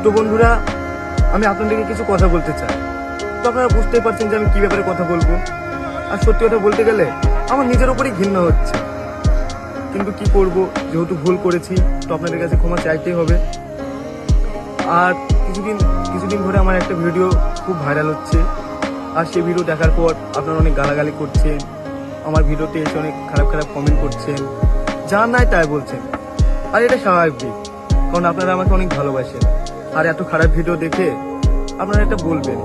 তো বন্ধুরা, আমি আপনাদেরকে কিছু কথা বলতে চাই। তো আপনারা বুঝতেই পারছেন যে আমি কি ব্যাপারে কথা বলবো। আর সত্যি কথা বলতে গেলে আমার নিজের উপরই ঘৃণা হচ্ছে, কিন্তু কি করব, যেহেতু ভুল করেছি তো আপনাদের কাছে ক্ষমা চাইতেই হবে। আর কিছুদিন ধরে আমার একটা ভিডিও খুব ভাইরাল হচ্ছে, আর সেই ভিডিও দেখার পর আপনারা অনেক গালাগালি করছেন, আমার ভিডিওতে এসে অনেক খারাপ খারাপ কমেন্ট করছেন, যা নাই তাই বলছেন। আর এটা স্বাভাবিক, কারণ আপনারা আমাকে অনেক ভালোবাসেন। আর এত খারাপ ভিডিও দেখে আপনারা এটা বলবেন।